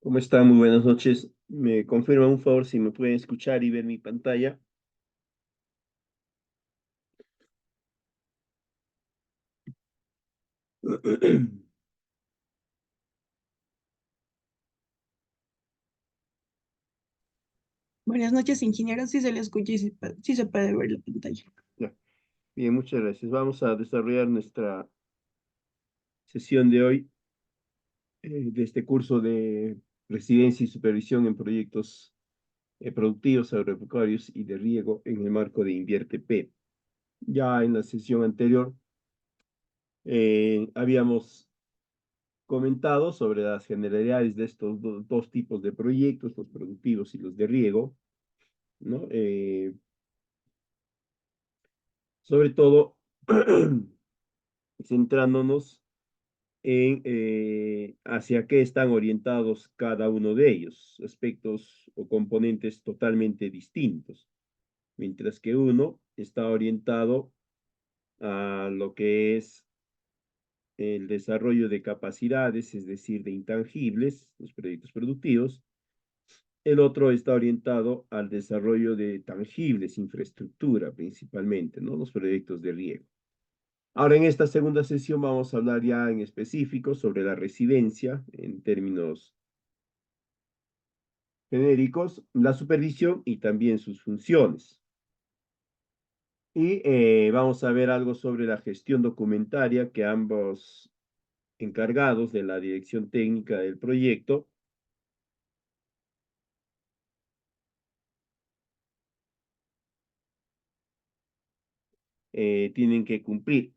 ¿Cómo están? Muy buenas noches. Me confirman un favor si me pueden escuchar y ver mi pantalla. Buenas noches, ingeniero. Si se le escucha y sí se puede ver la pantalla. Ya. Bien, muchas gracias. Vamos a desarrollar nuestra sesión de hoy de este curso de residencia y supervisión en proyectos productivos, agropecuarios y de riego en el marco de Invierte P. Ya en la sesión anterior habíamos comentado sobre las generalidades de estos dos tipos de proyectos, los productivos y los de riego, ¿no? Sobre todo centrándonos en hacia qué están orientados cada uno de ellos, aspectos o componentes totalmente distintos, mientras que uno está orientado a lo que es el desarrollo de capacidades, es decir, de intangibles, los proyectos productivos. El otro está orientado al desarrollo de tangibles, infraestructura principalmente, ¿no? Los proyectos de riego. Ahora, en esta segunda sesión vamos a hablar ya en específico sobre la residencia en términos genéricos, la supervisión y también sus funciones. Y vamos a ver algo sobre la gestión documentaria que ambos encargados de la dirección técnica del proyecto tienen que cumplir.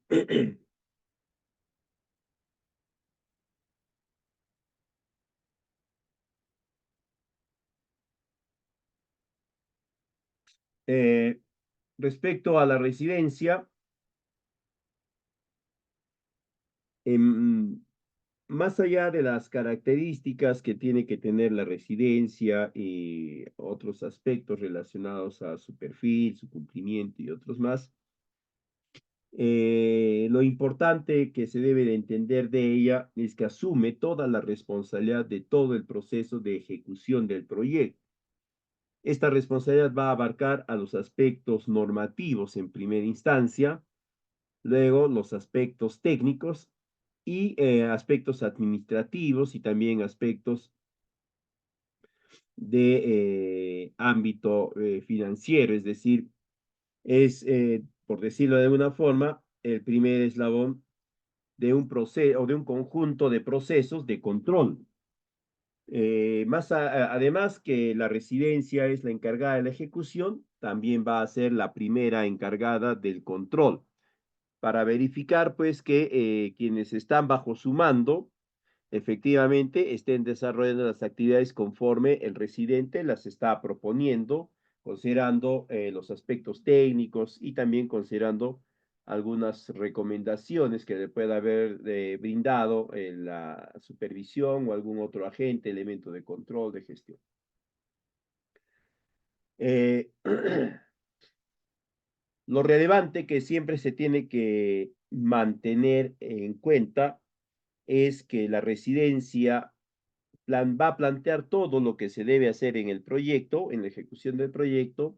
Eh, Respecto a la residencia, em, más allá de las características que tiene que tener la residencia y otros aspectos relacionados a su perfil, su cumplimiento y otros más, lo importante que se debe de entender de ella es que asume toda la responsabilidad de todo el proceso de ejecución del proyecto. Esta responsabilidad va a abarcar a los aspectos normativos en primera instancia, luego los aspectos técnicos y aspectos administrativos y también aspectos de ámbito financiero, es decir, es, por decirlo de alguna forma, el primer eslabón de un proceso o de un conjunto de procesos de control. Además que la residencia es la encargada de la ejecución, también va a ser la primera encargada del control para verificar pues que quienes están bajo su mando efectivamente estén desarrollando las actividades conforme el residente las está proponiendo, considerando los aspectos técnicos y también considerando algunas recomendaciones que le pueda haber brindado la supervisión o algún otro agente, elemento de control, de gestión. Eh, lo relevante que siempre se tiene que mantener en cuenta es que la residencia va a plantear todo lo que se debe hacer en el proyecto, en la ejecución del proyecto,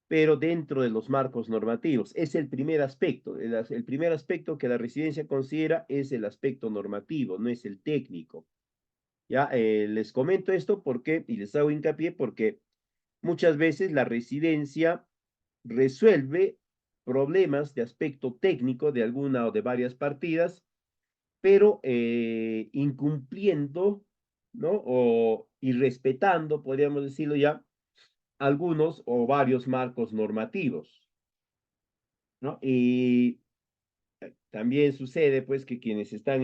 pero dentro de los marcos normativos. Es el primer aspecto. El primer aspecto que la residencia considera es el aspecto normativo, no es el técnico. Ya les comento esto porque, y les hago hincapié porque muchas veces la residencia resuelve problemas de aspecto técnico de alguna o de varias partidas, pero incumpliendo, ¿no? O irrespetando, podríamos decirlo ya, algunos o varios marcos normativos, ¿no? Y también sucede, pues, que quienes están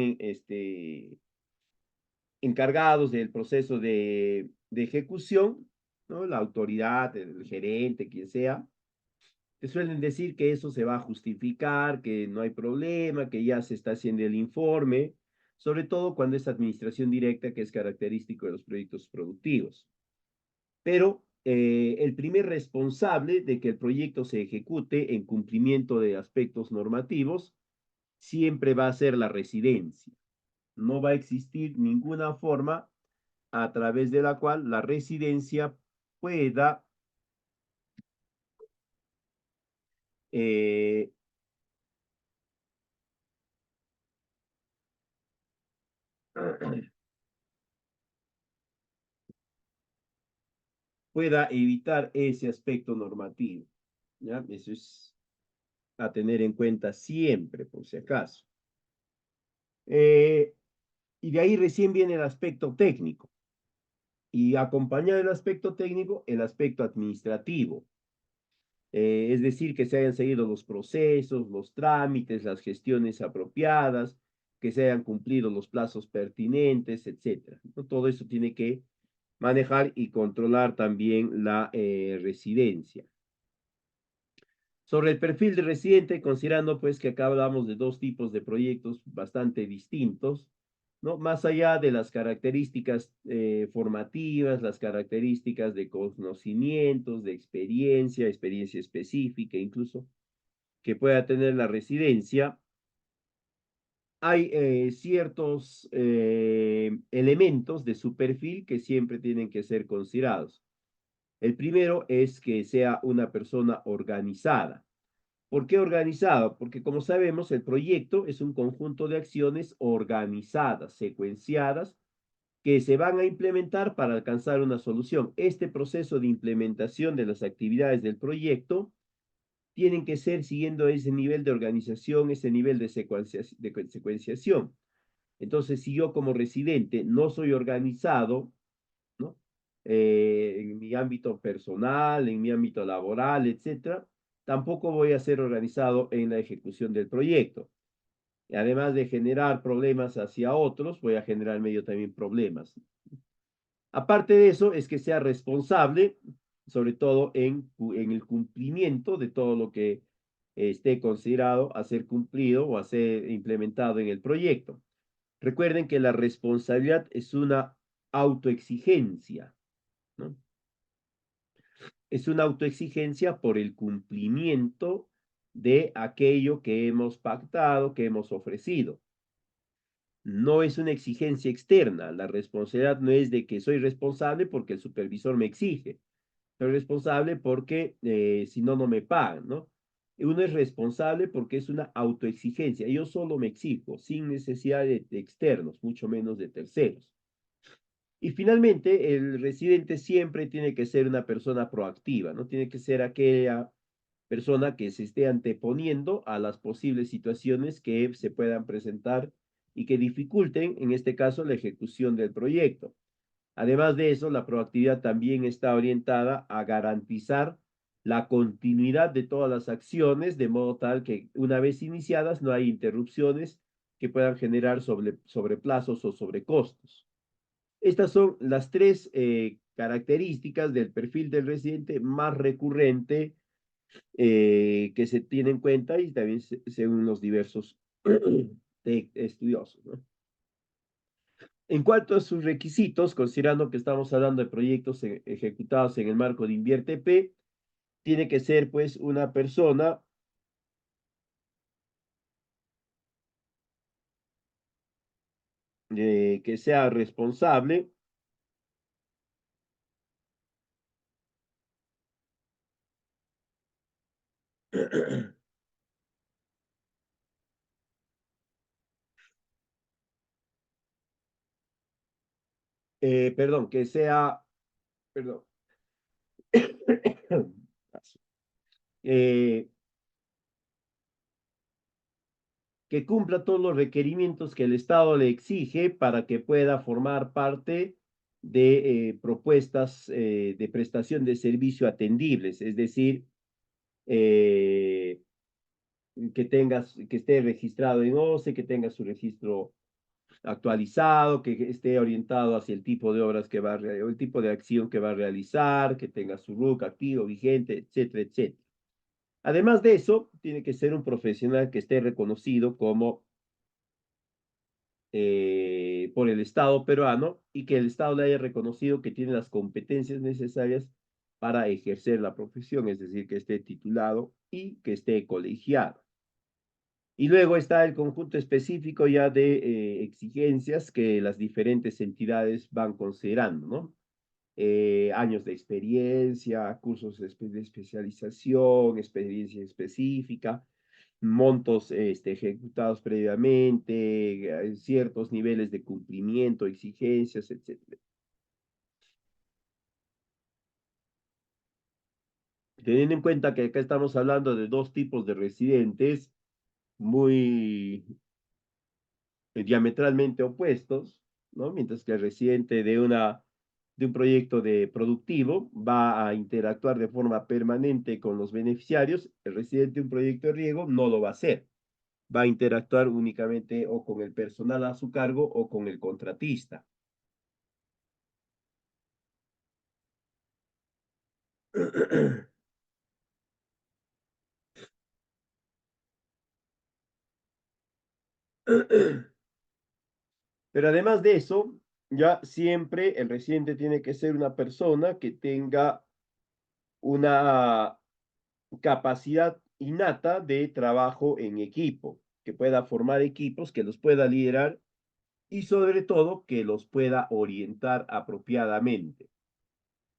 encargados del proceso de ejecución, ¿no? La autoridad, el gerente, quien sea, te suelen decir que eso se va a justificar, que no hay problema, que ya se está haciendo el informe, sobre todo cuando es administración directa, que es característico de los proyectos productivos. Pero el primer responsable de que el proyecto se ejecute en cumplimiento de aspectos normativos siempre va a ser la residencia. No va a existir ninguna forma a través de la cual la residencia pueda eh, pueda evitar ese aspecto normativo. ¿Ya? Eso es a tener en cuenta siempre, por si acaso. Eh, y de ahí recién viene el aspecto técnico. Y acompañado del aspecto técnico, el aspecto administrativo. Es decir, que se hayan seguido los procesos, los trámites, las gestiones apropiadas, que se hayan cumplido los plazos pertinentes, etcétera. ¿No? Todo eso tiene que manejar y controlar también la residencia. Sobre el perfil de residente, considerando pues que acá hablamos de dos tipos de proyectos bastante distintos, ¿no? Más allá de las características formativas, las características de conocimientos, de experiencia, experiencia específica incluso, que pueda tener la residencia, hay ciertos elementos de su perfil que siempre tienen que ser considerados. El primero es que sea una persona organizada. ¿Por qué organizado? Porque como sabemos, el proyecto es un conjunto de acciones organizadas, secuenciadas, que se van a implementar para alcanzar una solución. Este proceso de implementación de las actividades del proyecto tienen que ser siguiendo ese nivel de organización, ese nivel de secuenciación. Entonces, si yo como residente no soy organizado, ¿no? En mi ámbito personal, en mi ámbito laboral, etcétera, tampoco voy a ser organizado en la ejecución del proyecto. Y además de generar problemas hacia otros, voy a generar en medio también problemas. Aparte de eso, es que sea responsable, sobre todo en el cumplimiento de todo lo que esté considerado a ser cumplido o a ser implementado en el proyecto. Recuerden que la responsabilidad es una autoexigencia, ¿no? Es una autoexigencia por el cumplimiento de aquello que hemos pactado, que hemos ofrecido. No es una exigencia externa. La responsabilidad no es de que soy responsable porque el supervisor me exige. Soy responsable porque si no, no me pagan, ¿no? Uno es responsable porque es una autoexigencia. Yo solo me exijo, sin necesidad de externos, mucho menos de terceros. Y finalmente, el residente siempre tiene que ser una persona proactiva, ¿no? Tiene que ser aquella persona que se esté anteponiendo a las posibles situaciones que se puedan presentar y que dificulten, en este caso, la ejecución del proyecto. Además de eso, la proactividad también está orientada a garantizar la continuidad de todas las acciones, de modo tal que una vez iniciadas no hay interrupciones que puedan generar sobreplazos o sobrecostos. Estas son las tres características del perfil del residente más recurrente que se tiene en cuenta y también según los diversos estudiosos, ¿no? En cuanto a sus requisitos, considerando que estamos hablando de proyectos ejecutados en el marco de Invierte P, tiene que ser pues una persona que sea responsable, perdón, que sea, perdón, eh, que cumpla todos los requerimientos que el Estado le exige para que pueda formar parte de propuestas de prestación de servicio atendibles, es decir, eh, que esté registrado en OCE, que tenga su registro actualizado, que esté orientado hacia el tipo de obras que va a o el tipo de acción que va a realizar, que tenga su RUC activo, vigente, etcétera, etcétera. Además de eso, tiene que ser un profesional que esté reconocido como por el Estado peruano y que el Estado le haya reconocido que tiene las competencias necesarias para ejercer la profesión, es decir, que esté titulado y que esté colegiado. Y luego está el conjunto específico ya de exigencias que las diferentes entidades van considerando, ¿no? Años de experiencia, cursos de especialización, experiencia específica, montos ejecutados previamente, ciertos niveles de cumplimiento, exigencias, etcétera. Teniendo en cuenta que acá estamos hablando de dos tipos de residentes muy diametralmente opuestos, ¿no? Mientras que el residente de un proyecto de productivo va a interactuar de forma permanente con los beneficiarios, el residente de un proyecto de riego no lo va a hacer. Va a interactuar únicamente o con el personal a su cargo o con el contratista. Pero además de eso, ya siempre el residente tiene que ser una persona que tenga una capacidad innata de trabajo en equipo, que pueda formar equipos, que los pueda liderar y sobre todo que los pueda orientar apropiadamente.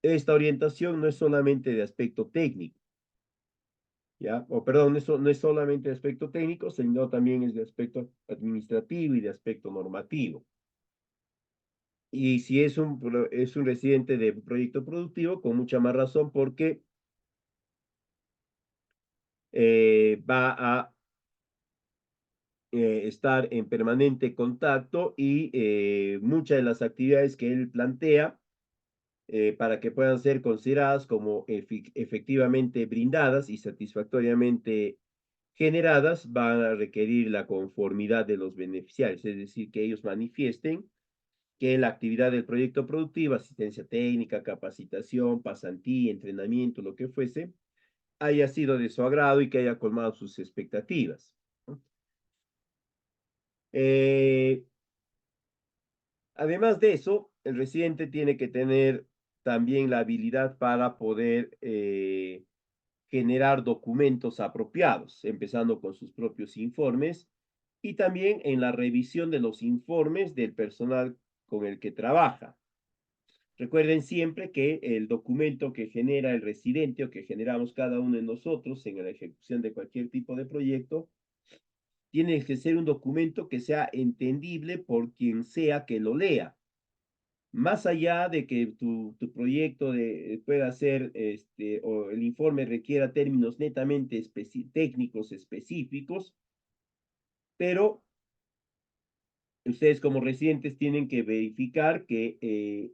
Esta orientación no es solamente de aspecto técnico, ¿ya? O perdón, eso no es solamente de aspecto técnico, sino también es de aspecto administrativo y de aspecto normativo. Y si es un residente de proyecto productivo, con mucha más razón, porque va a estar en permanente contacto y muchas de las actividades que él plantea para que puedan ser consideradas como efectivamente brindadas y satisfactoriamente generadas van a requerir la conformidad de los beneficiarios, es decir, que ellos manifiesten que la actividad del proyecto productivo, asistencia técnica, capacitación, pasantía, entrenamiento, lo que fuese, haya sido de su agrado y que haya colmado sus expectativas. ¿No? Eh, Además de eso, el residente tiene que tener también la habilidad para poder generar documentos apropiados, empezando con sus propios informes y también en la revisión de los informes del personal con el que trabaja. Recuerden siempre que el documento que genera el residente o que generamos cada uno de nosotros en la ejecución de cualquier tipo de proyecto, tiene que ser un documento que sea entendible por quien sea que lo lea. Más allá de que tu proyecto pueda ser, o el informe requiera términos netamente técnicos específicos, pero ustedes como residentes tienen que verificar que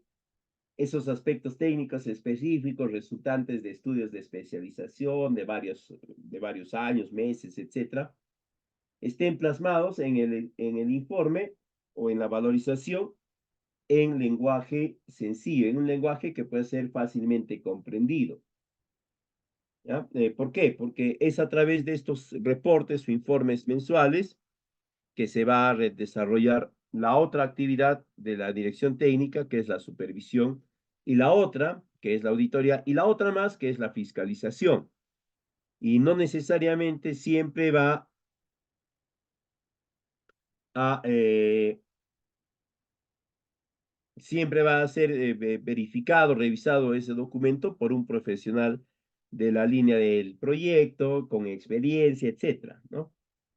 esos aspectos técnicos específicos resultantes de estudios de especialización de varios años, meses, etcétera, estén plasmados en el informe o en la valorización en lenguaje sencillo, en un lenguaje que puede ser fácilmente comprendido. ¿Ya? ¿Por qué? Porque es a través de estos reportes o informes mensuales que se va a desarrollar la otra actividad de la dirección técnica, que es la supervisión, y la otra, que es la auditoría, y la otra más, que es la fiscalización. Y no necesariamente siempre va a siempre va a ser verificado, revisado ese documento por un profesional de la línea del proyecto, con experiencia, etcétera, ¿no?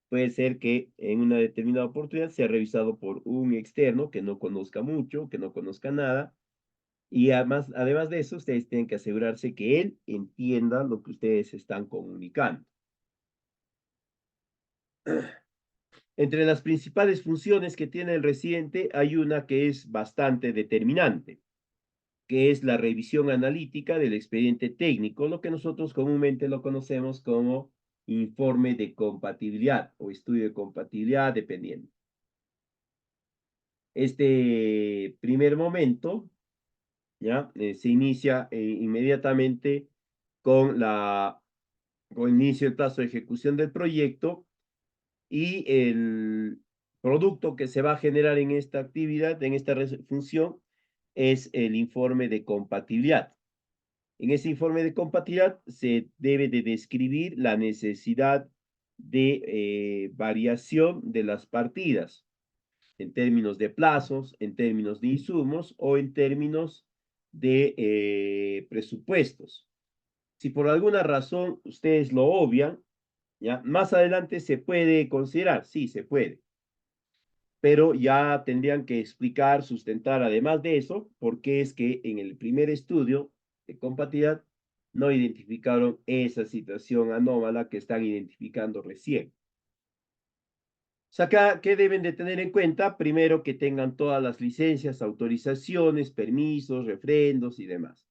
Puede ser que en una determinada oportunidad sea revisado por un externo que no conozca mucho, que no conozca nada, y además de eso, ustedes tienen que asegurarse que él entienda lo que ustedes están comunicando. Entre las principales funciones que tiene el residente hay una que es bastante determinante, que es la revisión analítica del expediente técnico, lo que nosotros comúnmente lo conocemos como informe de compatibilidad o estudio de compatibilidad, dependiendo. Este primer momento, ¿ya? Se inicia inmediatamente con con el inicio del plazo de ejecución del proyecto y el producto que se va a generar en esta actividad, en esta función, es el informe de compatibilidad. En ese informe de compatibilidad se debe de describir la necesidad de variación de las partidas, en términos de plazos, en términos de insumos o en términos de presupuestos. Si por alguna razón ustedes lo obvian, ¿ya? Más adelante se puede considerar, sí, se puede, pero ya tendrían que explicar, sustentar, además de eso, por qué es que en el primer estudio de compatibilidad no identificaron esa situación anómala que están identificando recién. O sea, acá, ¿qué deben de tener en cuenta? Primero, que tengan todas las licencias, autorizaciones, permisos, refrendos y demás.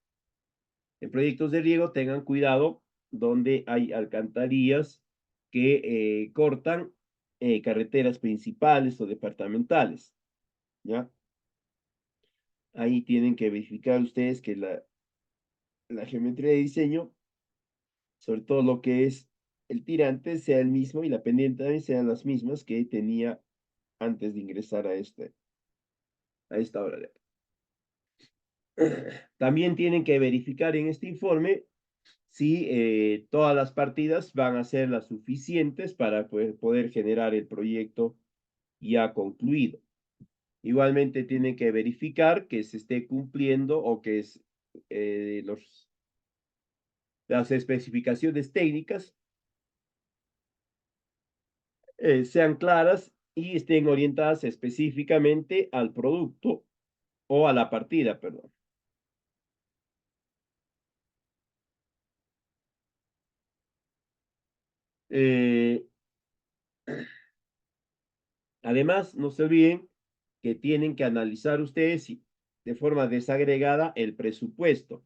En proyectos de riego, tengan cuidado donde hay alcantarillas que cortan carreteras principales o departamentales, ¿ya? Ahí tienen que verificar ustedes que la geometría de diseño, sobre todo lo que es el tirante, sea el mismo y la pendiente también sean las mismas que tenía antes de ingresar a esta obra de arte. También tienen que verificar en este informe si todas las partidas van a ser las suficientes para poder generar el proyecto ya concluido. Igualmente tienen que verificar que se esté cumpliendo o que las especificaciones técnicas sean claras y estén orientadas específicamente al producto o a la partida, perdón. Eh, Además, no se olviden que tienen que analizar ustedes de forma desagregada el presupuesto,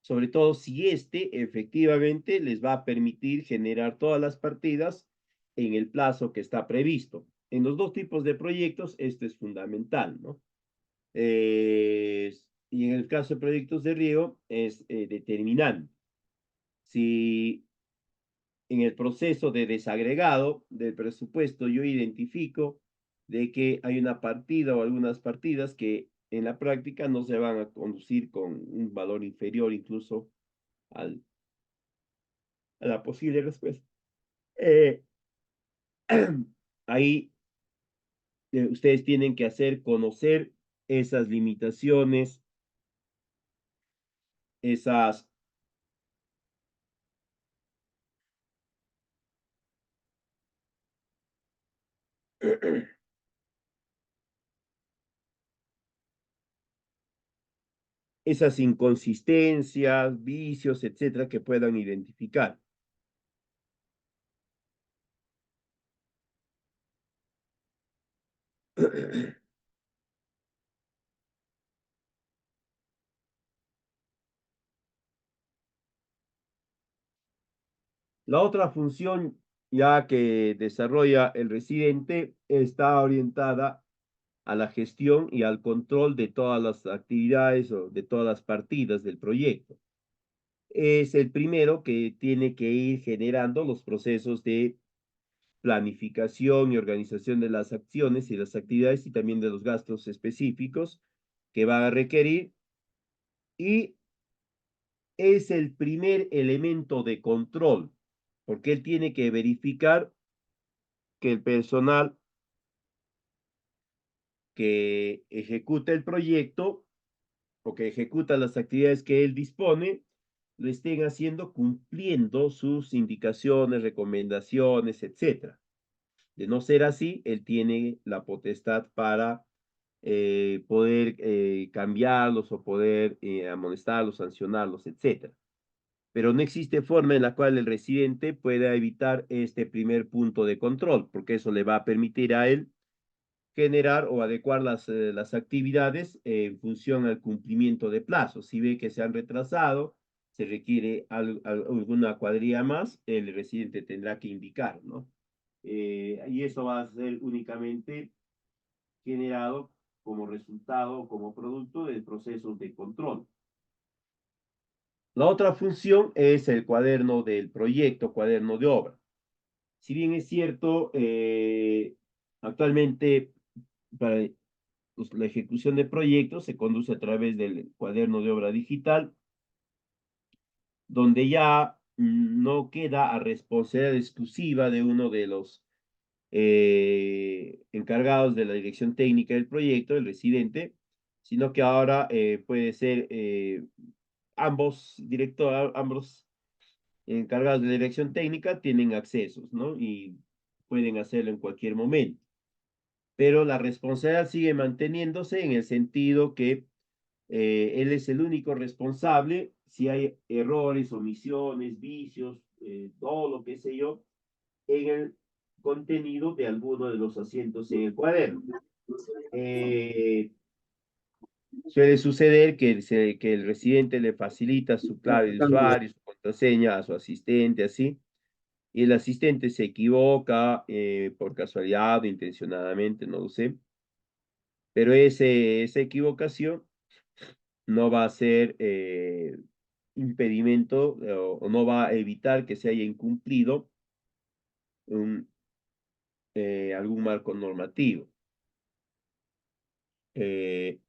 sobre todo si este efectivamente les va a permitir generar todas las partidas en el plazo que está previsto. En los dos tipos de proyectos esto es fundamental, ¿no? Y en el caso de proyectos de riego es determinante. Si en el proceso de desagregado del presupuesto yo identifico de que hay una partida o algunas partidas que en la práctica no se van a conducir con un valor inferior incluso al, a la posible respuesta. Eh, Ahí ustedes tienen que hacer conocer esas limitaciones, esas, esas inconsistencias, vicios, etcétera, que puedan identificar. La otra función ya que desarrolla el residente está orientada a la gestión y al control de todas las actividades o de todas las partidas del proyecto. Es el primero que tiene que ir generando los procesos de planificación y organización de las acciones y las actividades y también de los gastos específicos que van a requerir y es el primer elemento de control porque él tiene que verificar que el personal que ejecuta el proyecto o que ejecuta las actividades que él dispone, lo estén haciendo cumpliendo sus indicaciones, recomendaciones, etcétera. De no ser así, él tiene la potestad para poder cambiarlos o poder amonestarlos, sancionarlos, etcétera. Pero no existe forma en la cual el residente pueda evitar este primer punto de control, porque eso le va a permitir a él generar o adecuar las actividades en función al cumplimiento de plazos. Si ve que se han retrasado, se requiere alguna cuadrilla más, el residente tendrá que indicar, ¿no? Y eso va a ser únicamente generado como resultado o como producto del proceso de control. La otra función es el cuaderno del proyecto, cuaderno de obra. Si bien es cierto, actualmente para pues, la ejecución de proyectos se conduce a través del cuaderno de obra digital, donde ya no queda a responsabilidad exclusiva de uno de los encargados de la dirección técnica del proyecto, el residente, sino que ahora puede ser ambos encargados de la dirección técnica tienen accesos, ¿no? Y pueden hacerlo en cualquier momento. Pero la responsabilidad sigue manteniéndose en el sentido que él es el único responsable si hay errores, omisiones, vicios, todo lo que sé yo, en el contenido de alguno de los asientos en el cuaderno. Eh, Suele suceder que el residente le facilita su clave de usuario, su contraseña a su asistente, así, y el asistente se equivoca por casualidad o intencionadamente, no lo sé, pero esa equivocación no va a ser impedimento o no va a evitar que se haya incumplido un, algún marco normativo. Eh,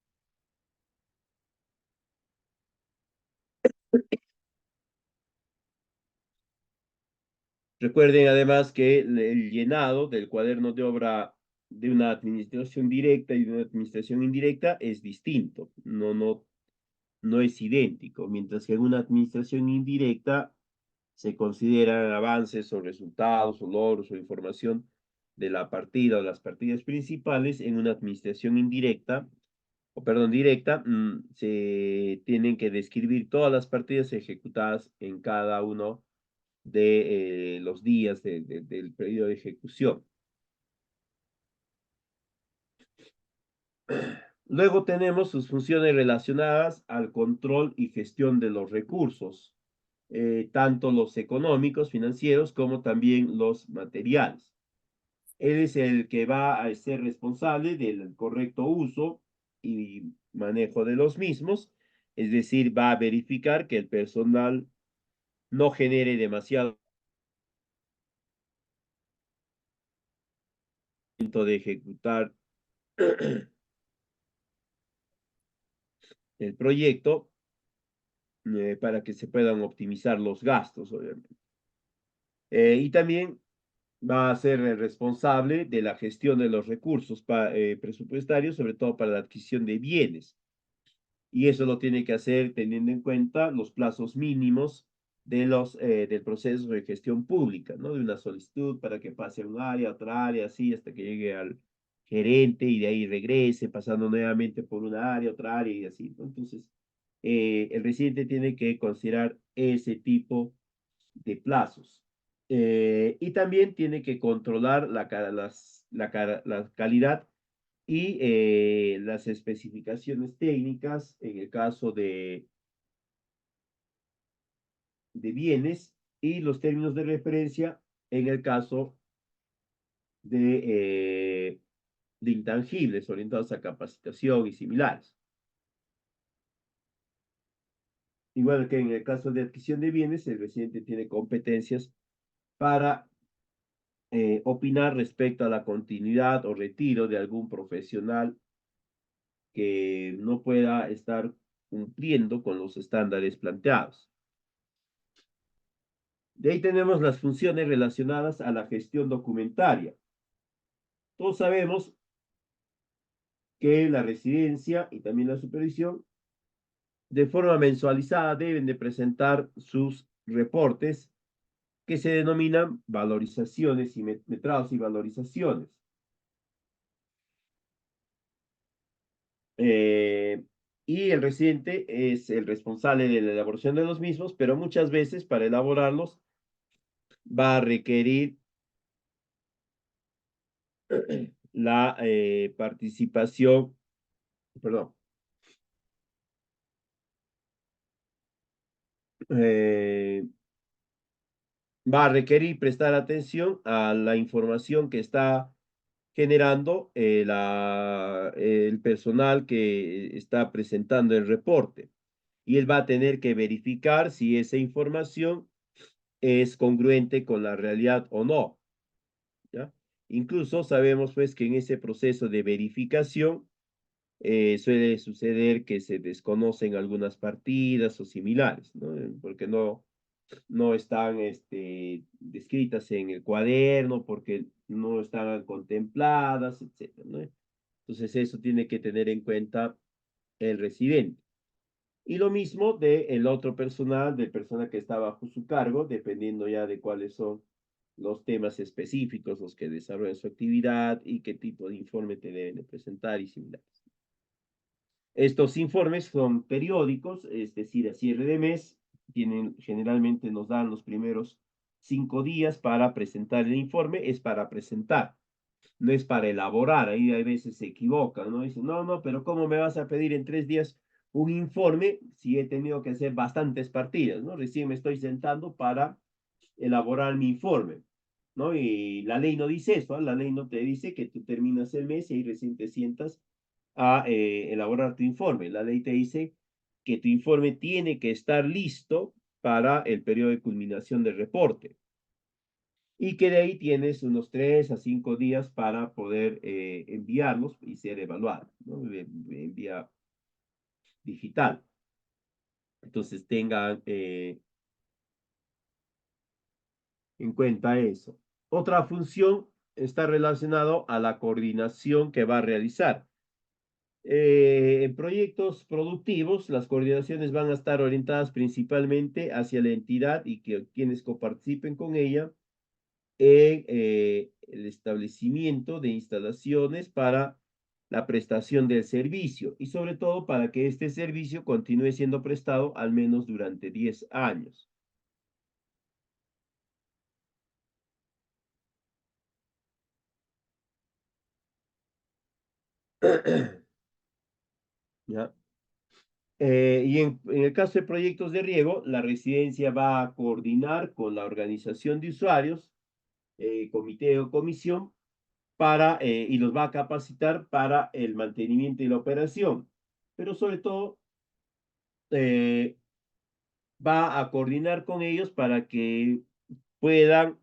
Recuerden además que el llenado del cuaderno de obra de una administración directa y de una administración indirecta es distinto, no es idéntico, mientras que en una administración indirecta se consideran avances o resultados o logros o información de la partida o las partidas principales. En una administración indirecta, o perdón, directa, se tienen que describir todas las partidas ejecutadas en cada uno de los días del periodo de ejecución. Luego tenemos sus funciones relacionadas al control y gestión de los recursos, tanto los económicos, financieros, como también los materiales. Él es el que va a ser responsable del correcto uso y manejo de los mismos, es decir, va a verificar que el personal no genere demasiado momento de ejecutar el proyecto para que se puedan optimizar los gastos, obviamente. Y también va a ser el responsable de la gestión de los recursos presupuestarios, sobre todo para la adquisición de bienes. Y eso lo tiene que hacer teniendo en cuenta los plazos mínimos del proceso de gestión pública, ¿no? De una solicitud para que pase a un área, a otra área, así, hasta que llegue al gerente y de ahí regrese, pasando nuevamente por una área, otra área y así, ¿no? Entonces, el residente tiene que considerar ese tipo de plazos. Y también tiene que controlar la calidad y las especificaciones técnicas en el caso de bienes y los términos de referencia en el caso de, de intangibles orientados a capacitación y similares. Igual que en el caso de adquisición de bienes, el residente tiene competencias para opinar respecto a la continuidad o retiro de algún profesional que no pueda estar cumpliendo con los estándares planteados. De ahí tenemos las funciones relacionadas a la gestión documentaria. Todos sabemos que la residencia y también la supervisión de forma mensualizada deben de presentar sus reportes que se denominan valorizaciones y metrados y valorizaciones. Eh, y el residente es el responsable de la elaboración de los mismos, pero muchas veces para elaborarlos va a requerir la participación, perdón, eh, va a requerir prestar atención a la información que está generando el personal que está presentando el reporte. Y él va a tener que verificar si esa información es congruente con la realidad o no, ¿ya? Incluso sabemos pues que en ese proceso de verificación suele suceder que se desconocen algunas partidas o similares, ¿no? Porque no están descritas en el cuaderno porque no están contempladas, etcétera, ¿no? Entonces eso tiene que tener en cuenta el residente. Y lo mismo del otro personal, del personal que está bajo su cargo, dependiendo ya de cuáles son los temas específicos, los que desarrollan su actividad y qué tipo de informe te deben de presentar y similares. Estos informes son periódicos, es decir, a cierre de mes, generalmente nos dan los primeros 5 días para presentar el informe, es para presentar, no es para elaborar, ahí a veces se equivocan, ¿no? Dicen, no, no, pero ¿cómo me vas a pedir en 3 días un informe si he tenido que hacer bastantes partidas, ¿no? Recién me estoy sentando para elaborar mi informe, ¿no? Y la ley no dice eso, ¿eh? La ley no te dice que tú terminas el mes y ahí recién te sientas a elaborar tu informe. La ley te dice que tu informe tiene que estar listo para el periodo de culminación del reporte y que de ahí tienes unos 3 a 5 días para poder enviarlos y ser evaluados, ¿no? En vía digital. Entonces tengan en cuenta eso. Otra función está relacionado a la coordinación que va a realizar. En proyectos productivos, las coordinaciones van a estar orientadas principalmente hacia la entidad y que quienes coparticipen con ella en el establecimiento de instalaciones para la prestación del servicio y sobre todo para que este servicio continúe siendo prestado al menos durante 10 años. ¿Ya? En el caso de proyectos de riego, la residencia va a coordinar con la organización de usuarios, comité o comisión, y los va a capacitar para el mantenimiento y la operación. Pero sobre todo, eh, va a coordinar con ellos para que puedan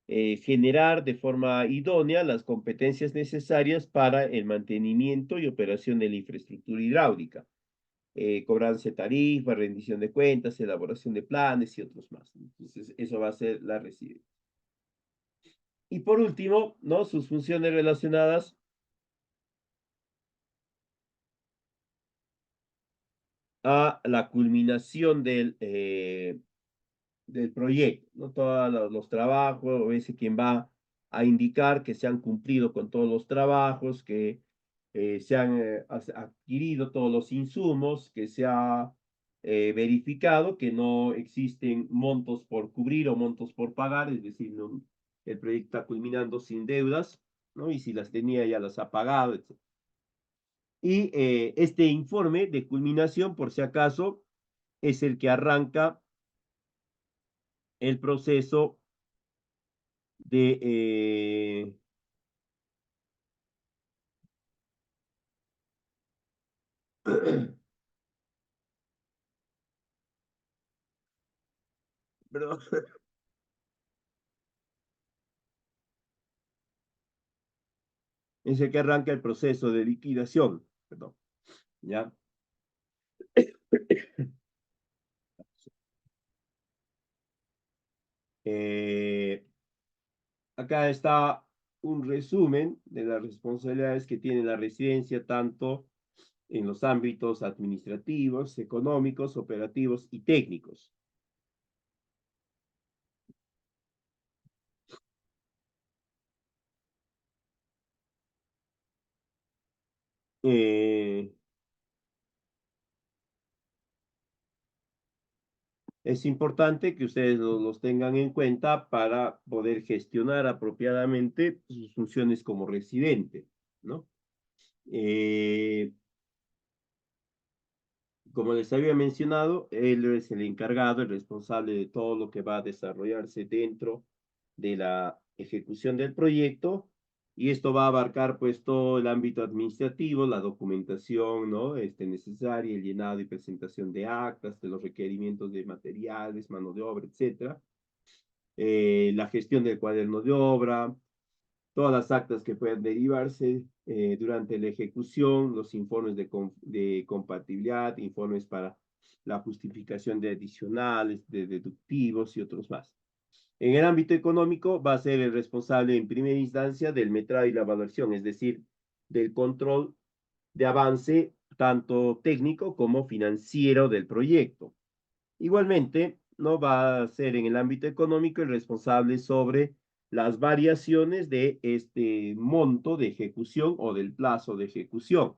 generar de forma idónea las competencias necesarias para el mantenimiento y operación de la infraestructura hidráulica, cobranza de tarifas, rendición de cuentas, elaboración de planes y otros más. Entonces, eso va a ser la residencia. Y por último, ¿no? Sus funciones relacionadas a la culminación del proyecto, ¿no? Todos los trabajos, o ese quien va a indicar que se han cumplido con todos los trabajos, que se han adquirido todos los insumos, que se ha verificado que no existen montos por cubrir o montos por pagar, es decir, no, el proyecto está culminando sin deudas, ¿no? Y si las tenía ya las ha pagado, etc. Y este informe de culminación, por si acaso, es el que arranca el proceso de, perdón, es el que arranca el proceso de liquidación, perdón, ¿ya? Eh, Acá está un resumen de las responsabilidades que tiene la residencia, tanto en los ámbitos administrativos, económicos, operativos y técnicos. Eh, es importante que ustedes los tengan en cuenta para poder gestionar apropiadamente sus funciones como residente, ¿no? Eh, Como les había mencionado, él es el encargado, el responsable de todo lo que va a desarrollarse dentro de la ejecución del proyecto y esto va a abarcar pues todo el ámbito administrativo, la documentación, ¿no? Necesaria, el llenado y presentación de actas, de los requerimientos de materiales, mano de obra, etcétera. La gestión del cuaderno de obra, todas las actas que puedan derivarse durante la ejecución, los informes de compatibilidad, informes para la justificación de adicionales, de deductivos y otros más. En el ámbito económico va a ser el responsable en primera instancia del metrado y la evaluación, es decir, del control de avance tanto técnico como financiero del proyecto. Igualmente, no va a ser en el ámbito económico el responsable sobre las variaciones de este monto de ejecución o del plazo de ejecución.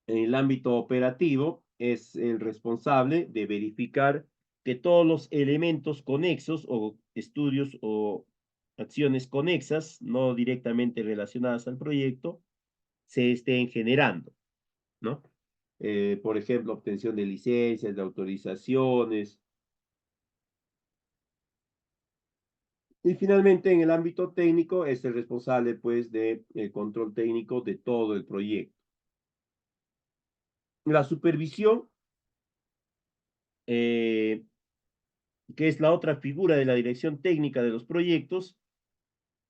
En el ámbito operativo es el responsable de verificar que todos los elementos conexos o estudios o acciones conexas, no directamente relacionadas al proyecto, se estén generando, ¿no? Por ejemplo, obtención de licencias, de autorizaciones. Y finalmente, en el ámbito técnico, es el responsable, pues, de control técnico de todo el proyecto. La supervisión, eh, que es la otra figura de la dirección técnica de los proyectos,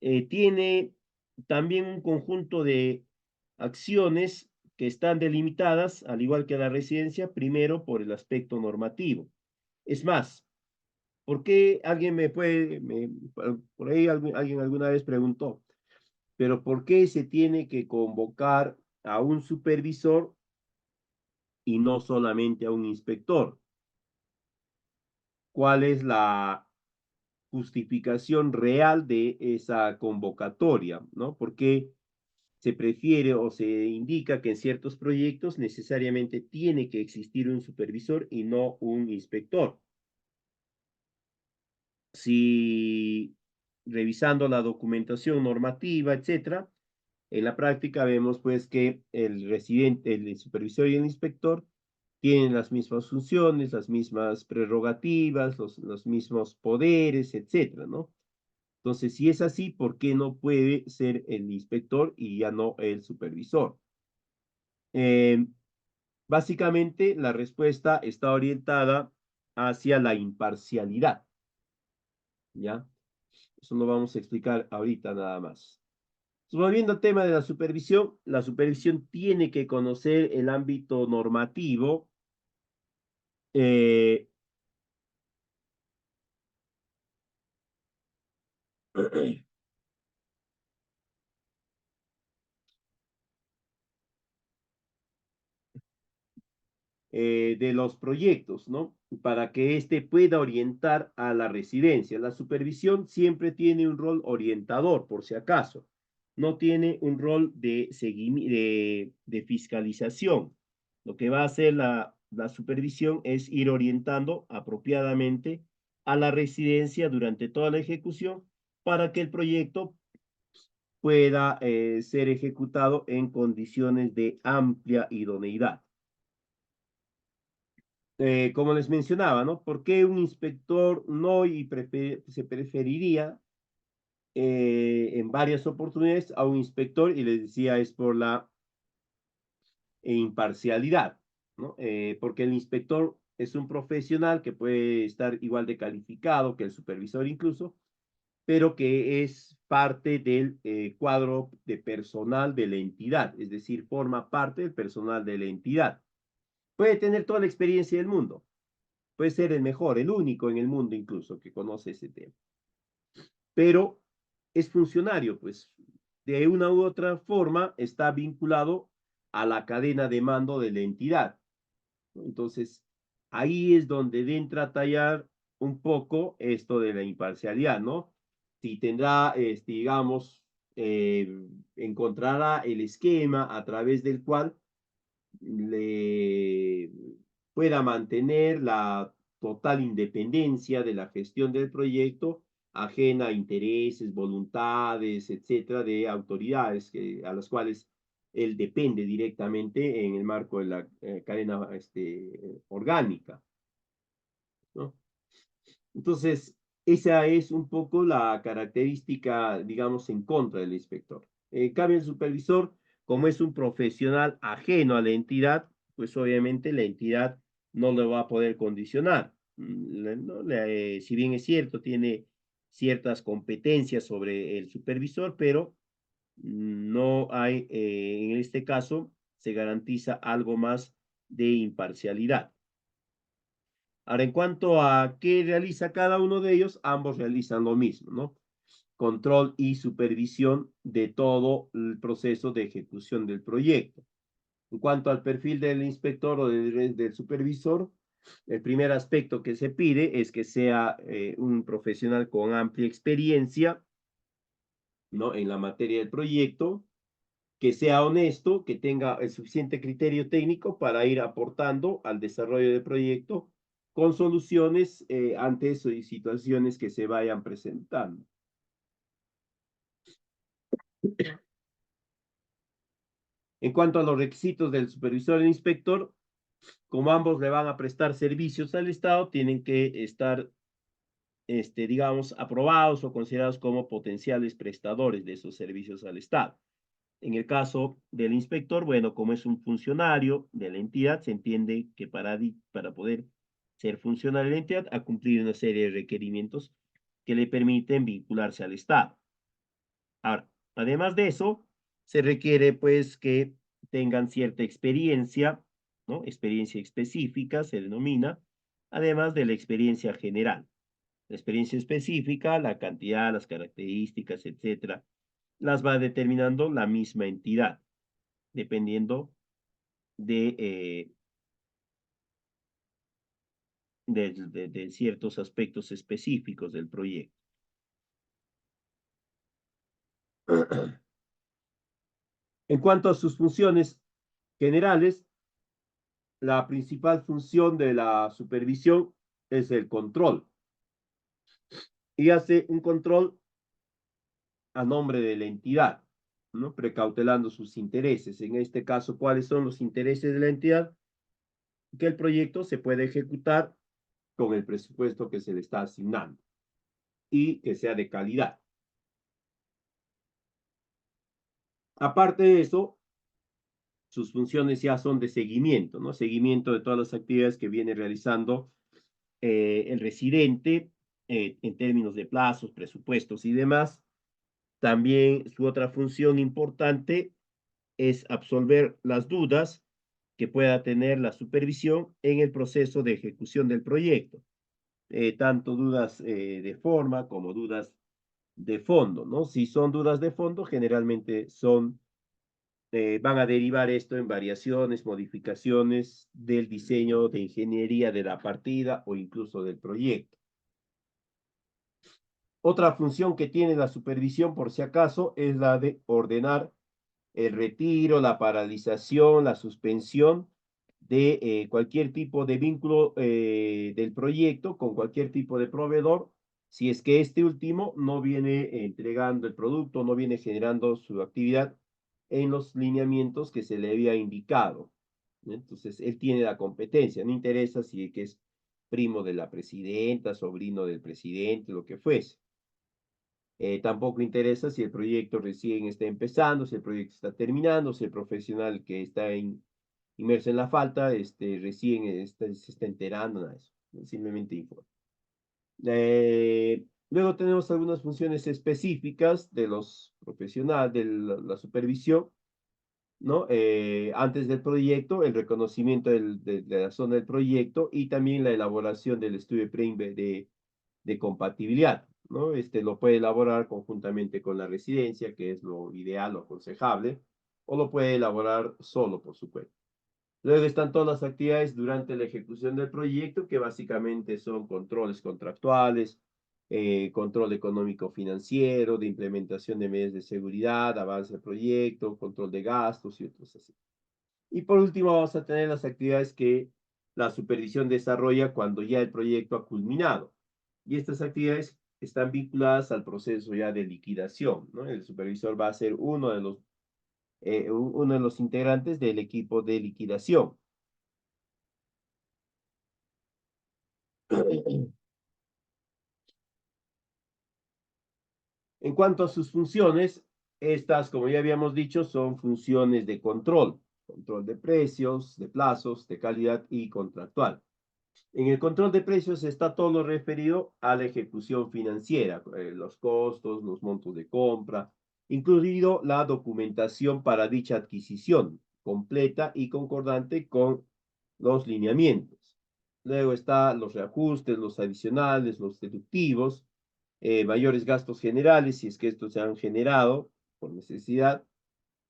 tiene también un conjunto de acciones que están delimitadas, al igual que la residencia, primero por el aspecto normativo. Es más, ¿por qué alguien por ahí alguien alguna vez preguntó, pero por qué se tiene que convocar a un supervisor y no solamente a un inspector? ¿Cuál es la justificación real de esa convocatoria, ¿no? Porque se prefiere o se indica que en ciertos proyectos necesariamente tiene que existir un supervisor y no un inspector. Si revisando la documentación normativa, etcétera, en la práctica vemos pues que el residente, el supervisor y el inspector tienen las mismas funciones, las mismas prerrogativas, los mismos poderes, etcétera, ¿no? Entonces, si es así, ¿por qué no puede ser el inspector y ya no el supervisor? Eh, Básicamente, la respuesta está orientada hacia la imparcialidad, ¿ya? Eso lo vamos a explicar ahorita nada más. Volviendo al tema de la supervisión tiene que conocer el ámbito normativo eh, de los proyectos, ¿no? Para que éste pueda orientar a la residencia. La supervisión siempre tiene un rol orientador, por si acaso. No tiene un rol de, de fiscalización. Lo que va a hacer la supervisión es ir orientando apropiadamente a la residencia durante toda la ejecución para que el proyecto pueda ser ejecutado en condiciones de amplia idoneidad. Como les mencionaba, ¿no? ¿Por qué un inspector no se preferiría en varias oportunidades a un inspector? Y les decía, es por la imparcialidad, ¿no? Porque el inspector es un profesional que puede estar igual de calificado que el supervisor incluso, pero que es parte del cuadro de personal de la entidad, es decir, forma parte del personal de la entidad. Puede tener toda la experiencia del mundo, puede ser el mejor, el único en el mundo incluso que conoce ese tema, pero es funcionario, pues de una u otra forma está vinculado a la cadena de mando de la entidad. Entonces, ahí es donde entra a tallar un poco esto de la imparcialidad, ¿no? Si tendrá, digamos, encontrará el esquema a través del cual le pueda mantener la total independencia de la gestión del proyecto, ajena a intereses, voluntades, etcétera, de autoridades a las cuales él depende directamente en el marco de la cadena orgánica, ¿no? Entonces, esa es un poco la característica, digamos, en contra del inspector. En cambio, el supervisor, como es un profesional ajeno a la entidad, pues obviamente la entidad no lo va a poder condicionar. ¿No? Si bien es cierto, tiene ciertas competencias sobre el supervisor, pero no hay, en este caso, se garantiza algo más de imparcialidad. Ahora, en cuanto a qué realiza cada uno de ellos, ambos realizan lo mismo, ¿no? Control y supervisión de todo el proceso de ejecución del proyecto. En cuanto al perfil del inspector o del supervisor, el primer aspecto que se pide es que sea un profesional con amplia experiencia, ¿no? En la materia del proyecto, que sea honesto, que tenga el suficiente criterio técnico para ir aportando al desarrollo del proyecto con soluciones ante eso y situaciones que se vayan presentando. En cuanto a los requisitos del supervisor e inspector, como ambos le van a prestar servicios al Estado, tienen que estar, digamos, aprobados o considerados como potenciales prestadores de esos servicios al Estado. En el caso del inspector, bueno, como es un funcionario de la entidad, se entiende que para poder ser funcionario de la entidad ha cumplido una serie de requerimientos que le permiten vincularse al Estado. Ahora, además de eso, se requiere pues que tengan cierta experiencia, ¿no? Experiencia específica se denomina, además de la experiencia general. La experiencia específica, la cantidad, las características, etcétera, las va determinando la misma entidad, dependiendo de, de ciertos aspectos específicos del proyecto. En cuanto a sus funciones generales, la principal función de la supervisión es el control y hace un control a nombre de la entidad, ¿no? Precautelando sus intereses. En este caso, ¿cuáles son los intereses de la entidad? Que el proyecto se puede ejecutar con el presupuesto que se le está asignando y que sea de calidad. Aparte de eso, sus funciones ya son de seguimiento, ¿no? Seguimiento de todas las actividades que viene realizando el residente en términos de plazos, presupuestos y demás. También su otra función importante es absolver las dudas que pueda tener la supervisión en el proceso de ejecución del proyecto, tanto dudas de forma como dudas de fondo, ¿no? Si son dudas de fondo, generalmente son van a derivar esto en variaciones, modificaciones del diseño de ingeniería de la partida o incluso del proyecto. Otra función que tiene la supervisión, por si acaso, es la de ordenar el retiro, la paralización, la suspensión de cualquier tipo de vínculo del proyecto con cualquier tipo de proveedor, si es que este último no viene entregando el producto, no viene generando su actividad en los lineamientos que se le había indicado. Entonces, él tiene la competencia, no interesa si que es primo de la presidenta, sobrino del presidente, lo que fuese. Tampoco interesa si el proyecto recién está empezando, si el proyecto está terminando, si el profesional que está inmerso en la falta recién se está enterando, nada de eso. Simplemente informa. Luego tenemos algunas funciones específicas de los profesionales, de la supervisión, ¿no? Antes del proyecto, el reconocimiento de la zona del proyecto y también la elaboración del estudio de compatibilidad, ¿no? Lo puede elaborar conjuntamente con la residencia, que es lo ideal, lo aconsejable, o lo puede elaborar solo por su cuenta. Luego están todas las actividades durante la ejecución del proyecto, que básicamente son controles contractuales, control económico financiero, de implementación de medidas de seguridad, avance del proyecto, control de gastos y otros así. Y por último vamos a tener las actividades que la supervisión desarrolla cuando ya el proyecto ha culminado. Y estas actividades están vinculadas al proceso ya de liquidación, ¿no? El supervisor va a ser uno de los integrantes del equipo de liquidación. En cuanto a sus funciones, estas, como ya habíamos dicho, son funciones de control, control de precios, de plazos, de calidad y contractual. En el control de precios está todo lo referido a la ejecución financiera, los costos, los montos de compra, incluido la documentación para dicha adquisición, completa y concordante con los lineamientos. Luego están los reajustes, los adicionales, los deductivos, mayores gastos generales, si es que estos se han generado por necesidad.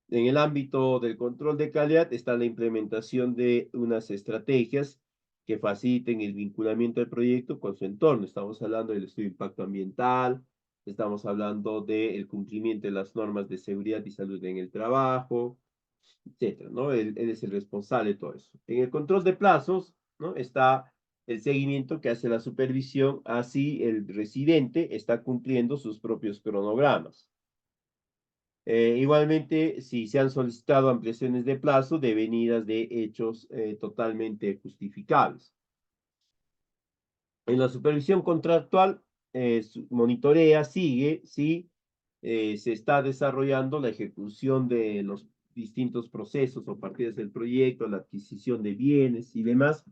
En el ámbito del control de calidad está la implementación de unas estrategias que faciliten el vinculamiento del proyecto con su entorno. Estamos hablando del estudio de impacto ambiental, estamos hablando del cumplimiento de las normas de seguridad y salud en el trabajo, etcétera, ¿no? Él es el responsable de todo eso. En el control de plazos, ¿no? Está el seguimiento que hace la supervisión, así el residente está cumpliendo sus propios cronogramas. Igualmente, si se han solicitado ampliaciones de plazo devenidas de hechos totalmente justificables. En la supervisión contractual, monitorea, sigue si se está desarrollando la ejecución de los distintos procesos o partidas del proyecto, la adquisición de bienes y demás,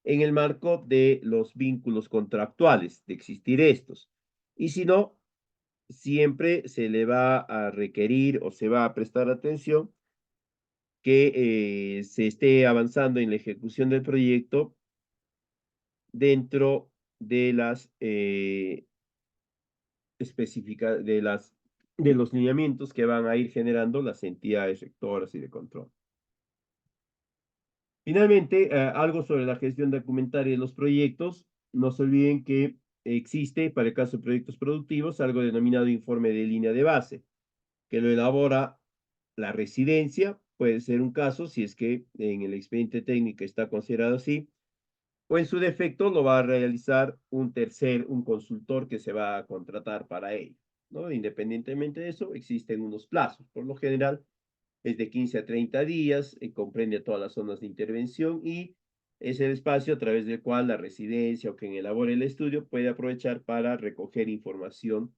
en el marco de los vínculos contractuales, de existir estos. Y si no, siempre se le va a requerir o se va a prestar atención que se esté avanzando en la ejecución del proyecto dentro de las de los lineamientos que van a ir generando las entidades rectoras y de control. Finalmente, algo sobre la gestión documentaria de los proyectos. No se olviden que existe, para el caso de proyectos productivos, algo denominado informe de línea de base, que lo elabora la residencia. Puede ser un caso, si es que en el expediente técnico está considerado así, o en su defecto lo va a realizar un consultor que se va a contratar para ello, ¿no? Independientemente de eso, existen unos plazos. Por lo general, es de 15 a 30 días, comprende todas las zonas de intervención y es el espacio a través del cual la residencia o quien elabore el estudio puede aprovechar para recoger información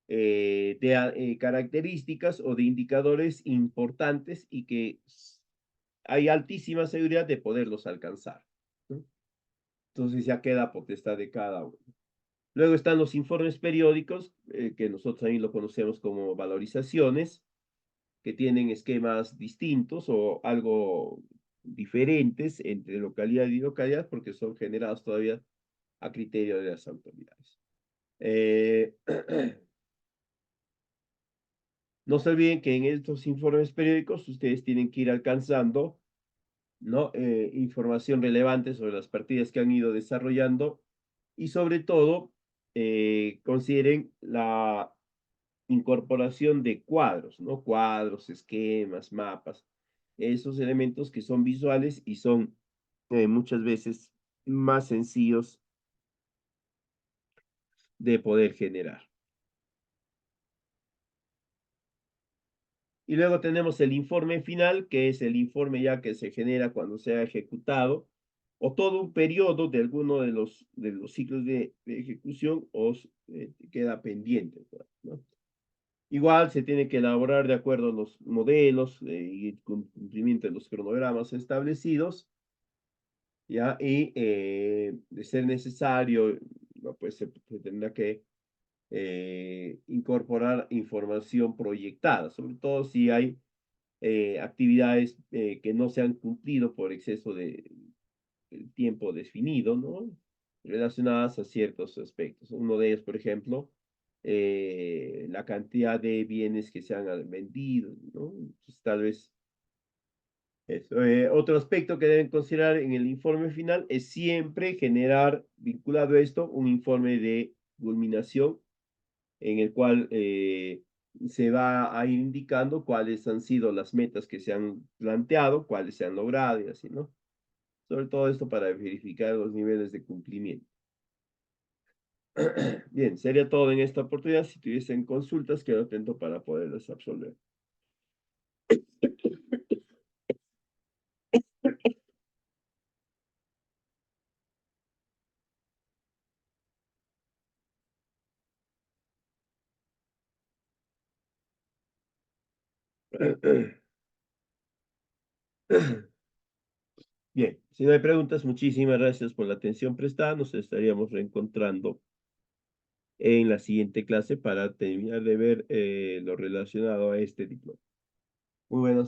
de características o de indicadores importantes y que hay altísima seguridad de poderlos alcanzar, ¿no? Entonces ya queda potestad de cada uno. Luego están los informes periódicos, que nosotros también lo conocemos como valorizaciones, que tienen esquemas distintos o algo diferentes entre localidad y localidad, porque son generados todavía a criterio de las autoridades. No se olviden que en estos informes periódicos ustedes tienen que ir alcanzando, ¿no? Información relevante sobre las partidas que han ido desarrollando y sobre todo consideren la incorporación de cuadros, ¿no? Cuadros, esquemas, mapas, esos elementos que son visuales y son muchas veces más sencillos de poder generar. Y luego tenemos el informe final, que es el informe ya que se genera cuando se ha ejecutado, o todo un periodo de alguno de los ciclos de ejecución os queda pendiente, ¿no? Igual se tiene que elaborar de acuerdo a los modelos y cumplimiento de los cronogramas establecidos, ¿ya? Y de ser necesario, no, pues se tendrá que incorporar información proyectada, sobre todo si hay actividades que no se han cumplido por exceso de tiempo definido, ¿no? Relacionadas a ciertos aspectos. Uno de ellos, por ejemplo, la cantidad de bienes que se han vendido, ¿no? Entonces, tal vez eso. Otro aspecto que deben considerar en el informe final es siempre generar, vinculado a esto, un informe de culminación en el cual se va a ir indicando cuáles han sido las metas que se han planteado, cuáles se han logrado y así, ¿no? Sobre todo esto para verificar los niveles de cumplimiento. Bien, sería todo en esta oportunidad. Si tuviesen consultas, quedo atento para poderlas absolver. Bien, si no hay preguntas, muchísimas gracias por la atención prestada. Nos estaríamos reencontrando en la siguiente clase para terminar de ver lo relacionado a este diploma. Muy buenas